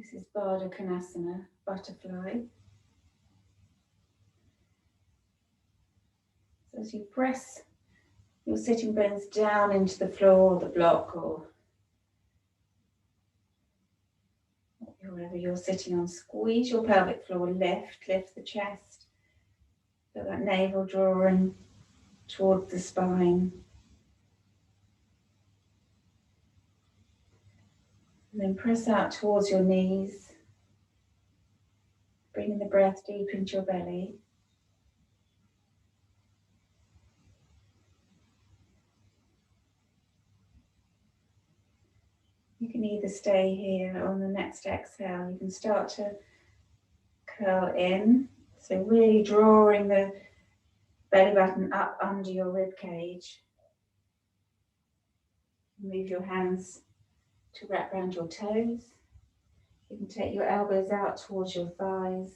This is Bada Kanasana, butterfly. So as you press your sitting bones down into the floor or the block or wherever you're sitting on, squeeze your pelvic floor, lift the chest, feel that navel drawing towards the spine. And then press out towards your knees, bringing the breath deep into your belly. You can either stay here or on the next exhale. You can start to curl in, so really drawing the belly button up under your rib cage. Move your hands to wrap around your toes. You can take your elbows out towards your thighs.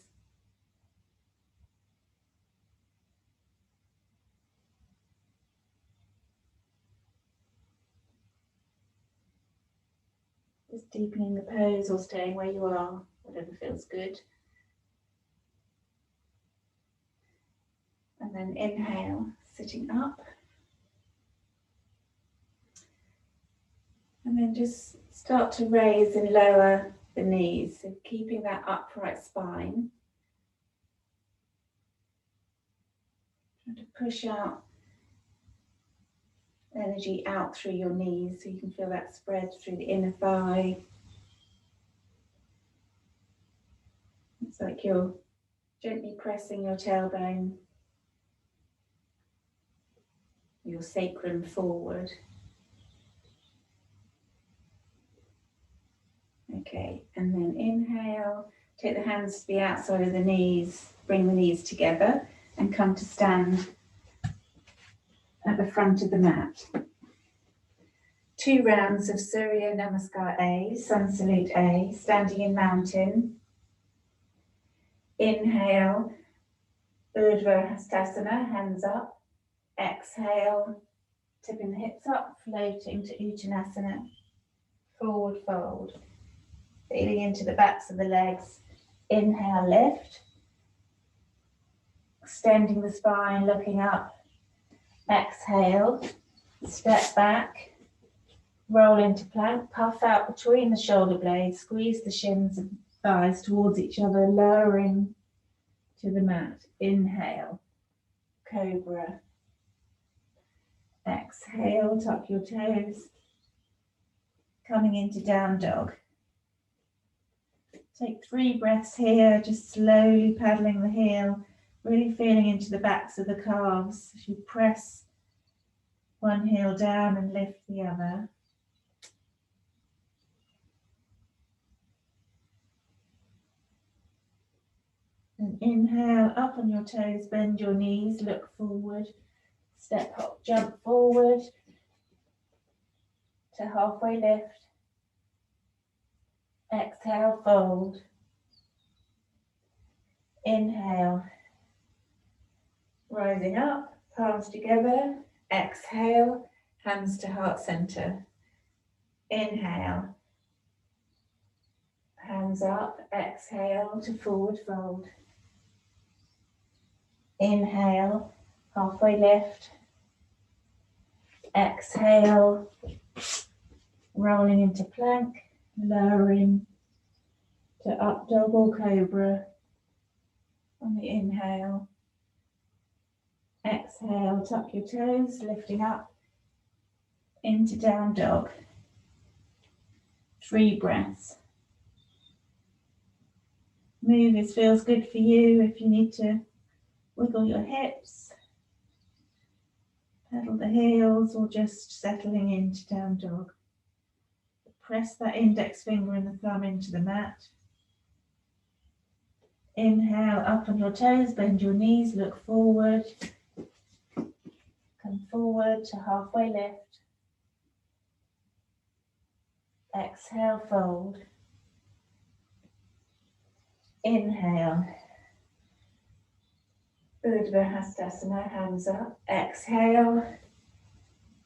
Just deepening the pose or staying where you are, whatever feels good. And then inhale, sitting up. And then just start to raise and lower the knees, so keeping that upright spine. Trying to push out energy out through your knees so you can feel that spread through the inner thigh. It's like you're gently pressing your tailbone, your sacrum forward. Okay, and then inhale, take the hands to the outside of the knees, bring the knees together and come to stand at the front of the mat. 2 rounds of Surya Namaskar A, Sun Salute A, standing in mountain. Inhale, Virabhadrasana, hands up. Exhale, tipping the hips up, floating to Utkatasana, forward fold. Feeling into the backs of the legs. Inhale, lift. Extending the spine, looking up. Exhale, step back, roll into plank, puff out between the shoulder blades, squeeze the shins and thighs towards each other, lowering to the mat. Inhale, cobra. Exhale, tuck your toes, coming into down dog. Take 3 breaths here, just slowly paddling the heel, really feeling into the backs of the calves as you press one heel down and lift the other. And inhale, up on your toes, bend your knees, look forward, step, hop, jump forward to halfway lift. Exhale, fold. Inhale, rising up, palms together. Exhale, hands to heart center. Inhale, hands up. Exhale to forward fold. Inhale, halfway lift. Exhale, rolling into plank, lowering to up dog or cobra on the inhale. Exhale, tuck your toes, lifting up into down dog. 3 breaths. Move as feels good for you. If you need to wiggle your hips, pedal the heels, or just settling into down dog. Press that index finger and the thumb into the mat. Inhale, up on your toes, bend your knees, look forward. Come forward to halfway lift. Exhale, fold. Inhale. Virabhadrasana, hands up. Exhale,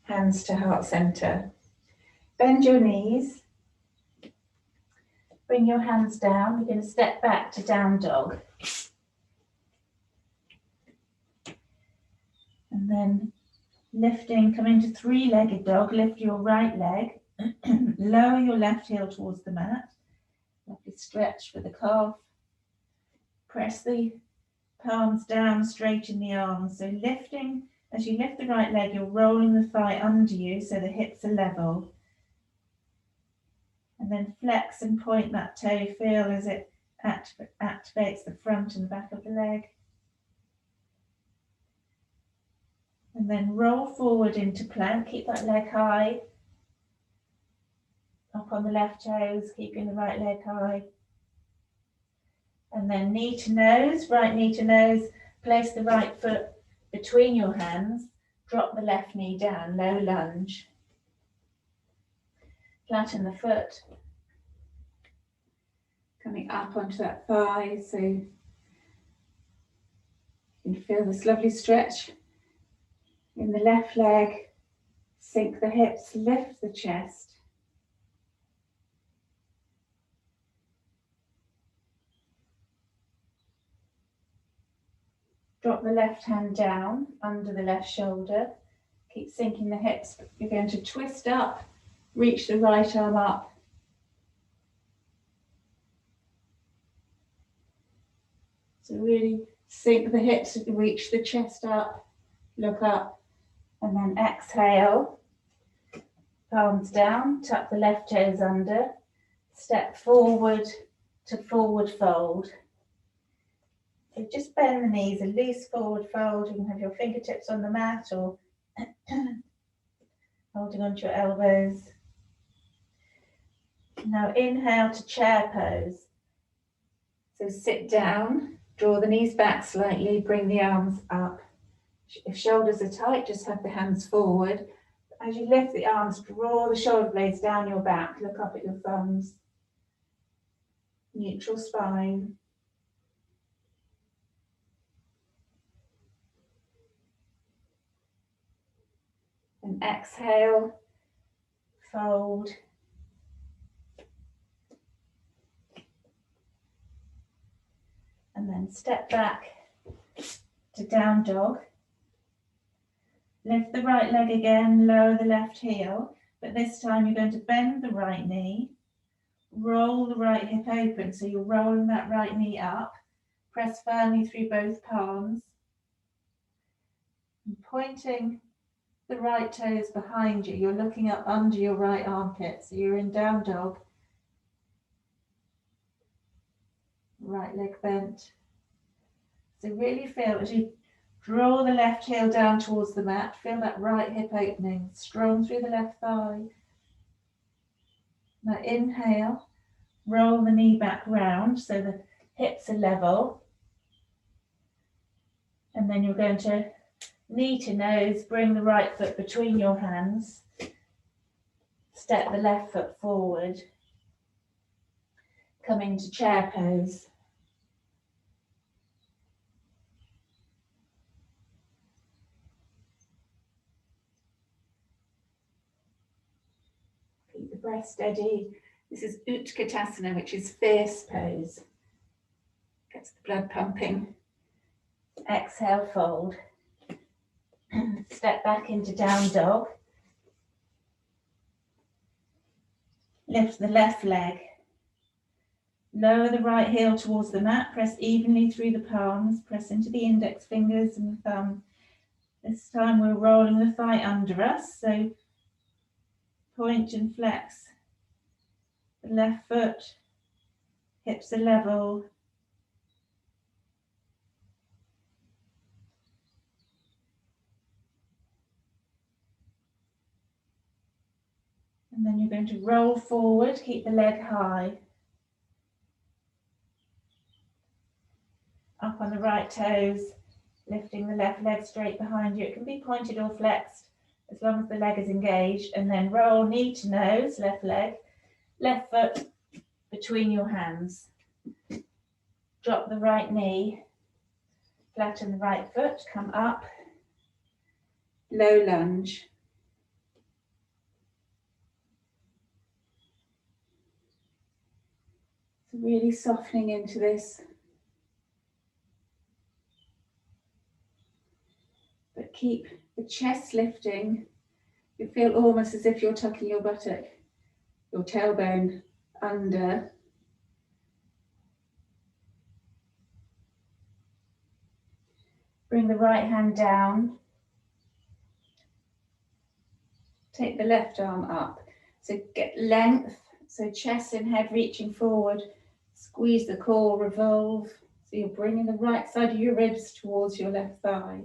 hands to heart center. Bend your knees. bring your hands down. You're going to step back to down dog. And then lifting, come into three-legged dog. Lift your right leg. Lower your left heel towards the mat. Lovely stretch for the calf. Press the palms down, straighten the arms. So lifting, as you lift the right leg, you're rolling the thigh under you so the hips are level. And then flex and point that toe. Feel as it activates the front and back of the leg. And then roll forward into plank. Keep that leg high. Up on the left toes, keeping the right leg high. And then knee to nose, right knee to nose. Place the right foot between your hands. Drop the left knee down, low lunge. Flatten the foot. Coming up onto that thigh, so you can feel this lovely stretch in the left leg. Sink the hips, lift the chest. Drop the left hand down under the left shoulder. Keep sinking the hips. You're going to twist up, reach the right arm up. So really sink the hips, reach the chest up, look up, and then exhale. Palms down, tuck the left toes under, step forward to forward fold. So just bend the knees, a loose forward fold. You can have your fingertips on the mat or holding onto your elbows. Now inhale to chair pose. So sit down, draw the knees back slightly, bring the arms up. If shoulders are tight, just have the hands forward. As you lift the arms, draw the shoulder blades down your back, look up at your thumbs. Neutral spine. And exhale, fold. And then step back to down dog. Lift the right leg again, lower the left heel, but this time you're going to bend the right knee, roll the right hip open, so you're rolling that right knee up, press firmly through both palms, and pointing the right toes behind you. You're looking up under your right armpit, so you're in down dog. Right leg bent. So really feel as you draw the left heel down towards the mat, feel that right hip opening, strong through the left thigh. Now inhale, roll the knee back round so the hips are level. And then you're going to knee to nose, bring the right foot between your hands, step the left foot forward, come into chair pose. Keep the breath steady. This is Utkatasana, which is fierce pose. Gets the blood pumping. Exhale, fold. Step back into down dog. Lift the left leg. Lower the right heel towards the mat. Press evenly through the palms. Press into the index fingers and the thumb. This time we're rolling the thigh under us. So point and flex the left foot. Hips are level. And then you're going to roll forward, keep the leg high. Up on the right toes, lifting the left leg straight behind you. It can be pointed or flexed as long as the leg is engaged. And then roll knee to nose, left leg, left foot between your hands. Drop the right knee, flatten the right foot, come up, low lunge. So really softening into this. But keep the chest lifting. You feel almost as if you're tucking your buttock, your tailbone under. Bring the right hand down. Take the left arm up. So get length. So chest and head reaching forward. Squeeze the core, revolve. So you're bringing the right side of your ribs towards your left thigh.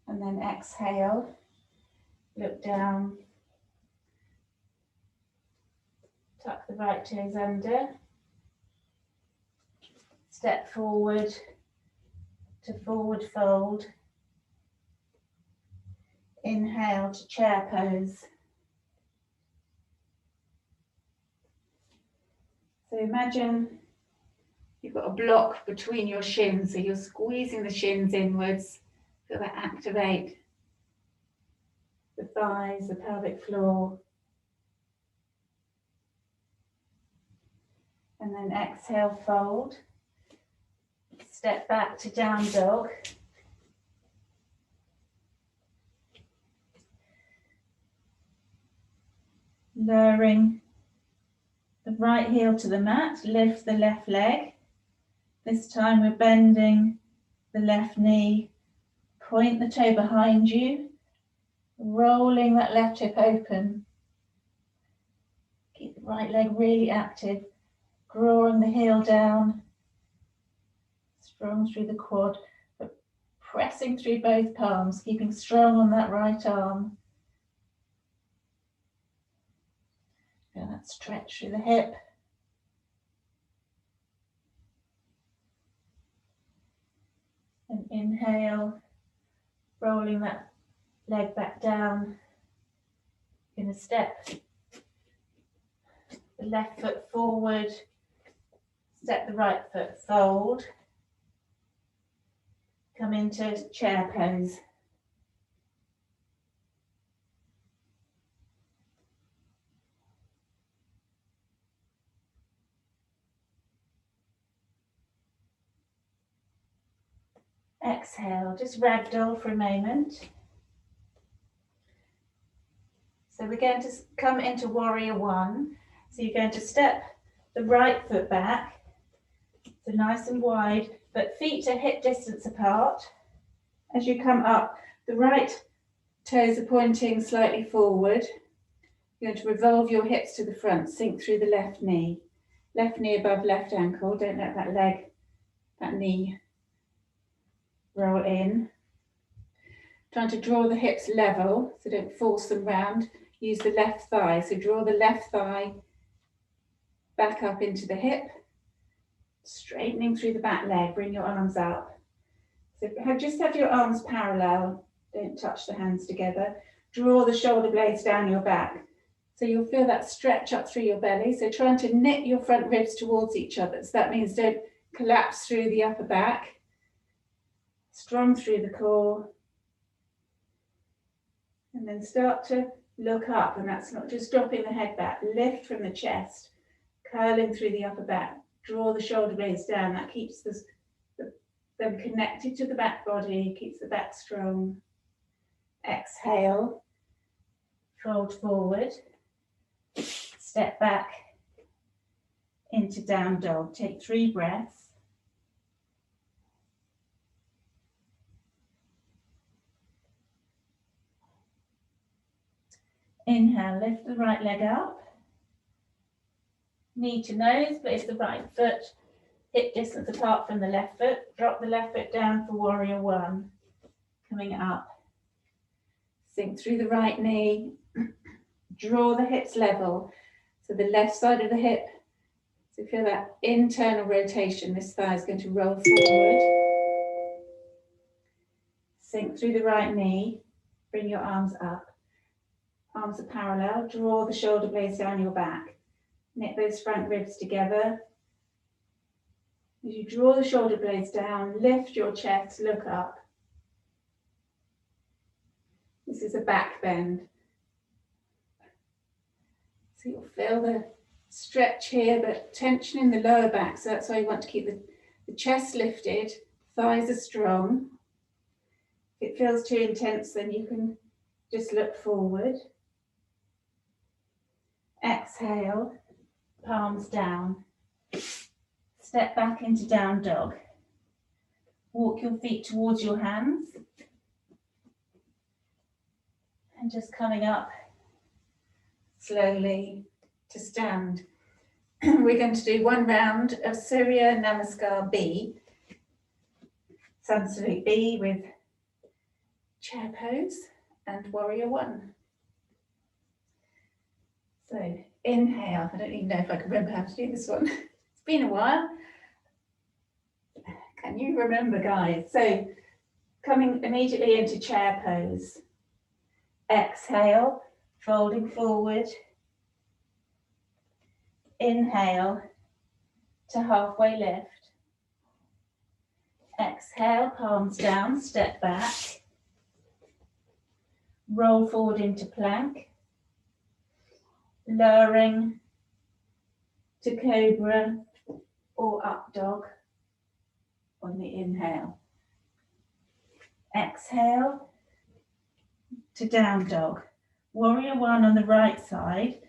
And then exhale. Look down. Tuck the right toes under. Step forward to forward fold. Inhale to chair pose. So imagine you've got a block between your shins, so you're squeezing the shins inwards. Feel that activate the thighs, the pelvic floor. And then exhale, fold. Step back to down dog. Lowering the right heel to the mat, lift the left leg. This time we're bending the left knee, point the toe behind you, rolling that left hip open. Keep the right leg really active, drawing the heel down, strong through the quad, but pressing through both palms, keeping strong on that right arm. Feel that stretch through the hip. And inhale, rolling that leg back down. You're going to step the left foot forward, step the right foot fold. Come into chair pose. Exhale, just ragdoll for a moment. So we're going to come into warrior one. So you're going to step the right foot back, so nice and wide, but feet are hip distance apart. As you come up, the right toes are pointing slightly forward. You're going to revolve your hips to the front, sink through the left knee above left ankle. Don't let that leg, that knee roll in. Trying to draw the hips level, so don't force them round. Use the left thigh, so draw the left thigh back up into the hip, straightening through the back leg, bring your arms up. So just have your arms parallel, don't touch the hands together. Draw the shoulder blades down your back. So you'll feel that stretch up through your belly, so trying to knit your front ribs towards each other. So that means don't collapse through the upper back. Strong through the core. And then start to look up, and that's not just dropping the head back, lift from the chest, curling through the upper back, draw the shoulder blades down. That keeps them connected to the back body, keeps the back strong. Exhale, fold forward, step back into down dog. Take 3 breaths. Inhale, lift the right leg up. Knee to nose, place the right foot hip distance apart from the left foot. Drop the left foot down for warrior one. Coming up. Sink through the right knee. Draw the hips level. So the left side of the hip. So feel that internal rotation. This thigh is going to roll forward. Sink through the right knee. Bring your arms up. Arms are parallel. Draw the shoulder blades down your back. Knit those front ribs together. As you draw the shoulder blades down, lift your chest, look up. This is a back bend. So you'll feel the stretch here, but tension in the lower back. So that's why you want to keep the chest lifted, thighs are strong. If it feels too intense, then you can just look forward. Exhale, palms down. Step back into down dog. Walk your feet towards your hands. And just coming up slowly to stand. We're going to do one round of Surya Namaskar B. Sanskrit B with chair pose and warrior one. So inhale. I don't even know if I can remember how to do this one. It's been a while. Can you remember, guys? So coming immediately into chair pose. Exhale, folding forward. Inhale to halfway lift. Exhale, palms down, step back. Roll forward into plank. Lowering to cobra or up dog on the inhale. Exhale to down dog. Warrior one on the right side.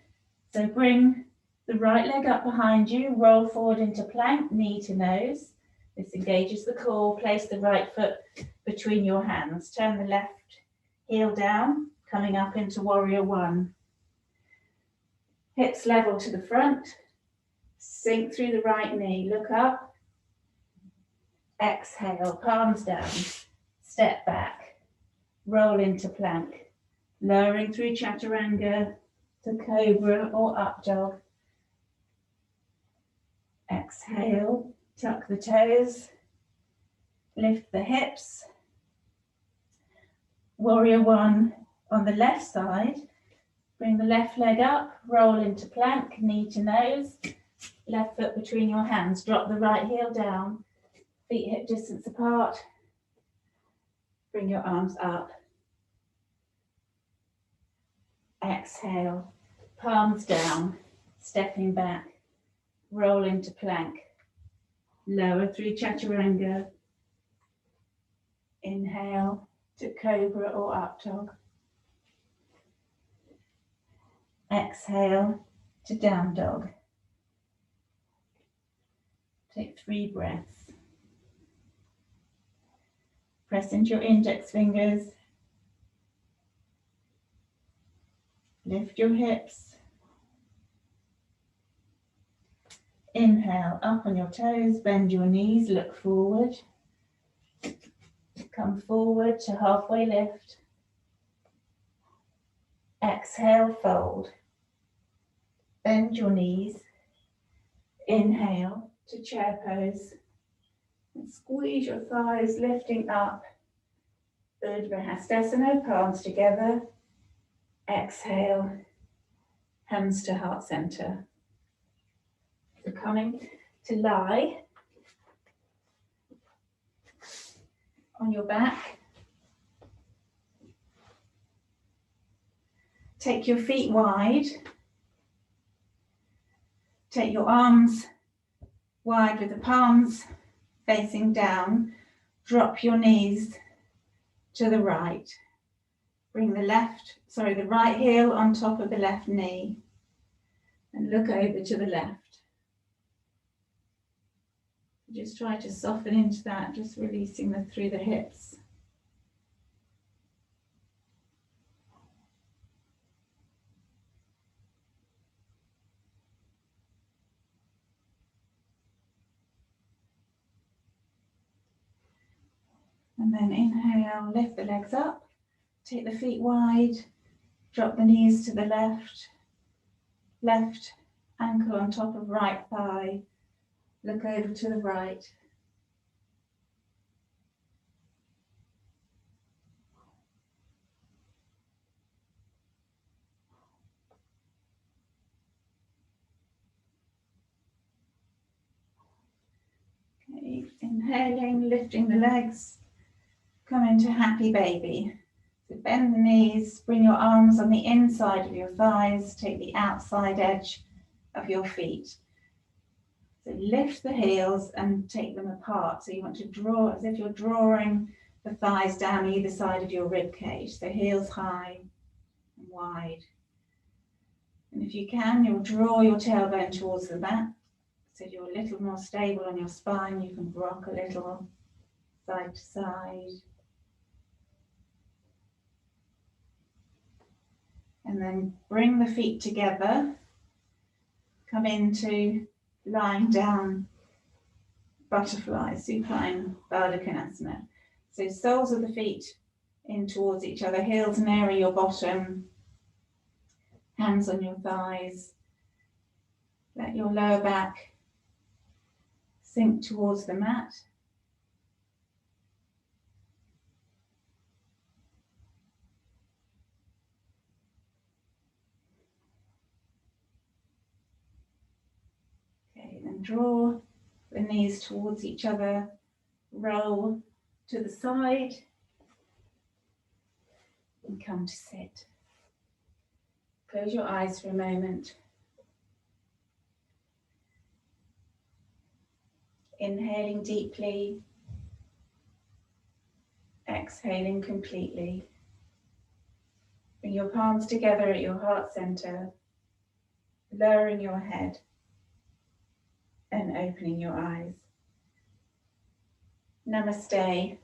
So bring the right leg up behind you, roll forward into plank, knee to nose. This engages the core. Place the right foot between your hands. Turn the left heel down, coming up into warrior one. Hips level to the front. Sink through the right knee. Look up. Exhale, palms down. Step back. Roll into plank. Lowering through chaturanga to cobra or up dog. Exhale, tuck the toes. Lift the hips. Warrior one on the left side. Bring the left leg up, roll into plank, knee to nose. Left foot between your hands. Drop the right heel down. Feet hip distance apart. Bring your arms up. Exhale, palms down, stepping back. Roll into plank. Lower through chaturanga. Inhale to cobra or up dog. Exhale to down dog. Take 3 breaths. Press into your index fingers. Lift your hips. Inhale, up on your toes, bend your knees, look forward. Come forward to halfway lift. Exhale, fold. Bend your knees. Inhale to chair pose. And squeeze your thighs, lifting up. Virabhadrasana, palms together. Exhale, hands to heart center. So coming to lie on your back. Take your feet wide. Take your arms wide with the palms facing down. Drop your knees to the right. Bring the right heel on top of the left knee. And look over to the left. Just try to soften into that, just releasing them through the hips. And then inhale, lift the legs up, take the feet wide, drop the knees to the left, left ankle on top of right thigh, look over to the right. Okay, inhaling, lifting the legs, come into happy baby. So bend the knees, bring your arms on the inside of your thighs, take the outside edge of your feet. So lift the heels and take them apart. So you want to draw as if you're drawing the thighs down either side of your rib cage. So heels high and wide. And if you can, you'll draw your tailbone towards the mat. So you're a little more stable on your spine. You can rock a little side to side. And then bring the feet together. Come into lying down butterfly, supine Bada Kanasana. So soles of the feet in towards each other, heels nearer your bottom, hands on your thighs. Let your lower back sink towards the mat. Okay, then draw the knees towards each other, roll to the side and come to sit. Close your eyes for a moment. Inhaling deeply, exhaling completely. Bring your palms together at your heart center, lowering your head and opening your eyes. Namaste.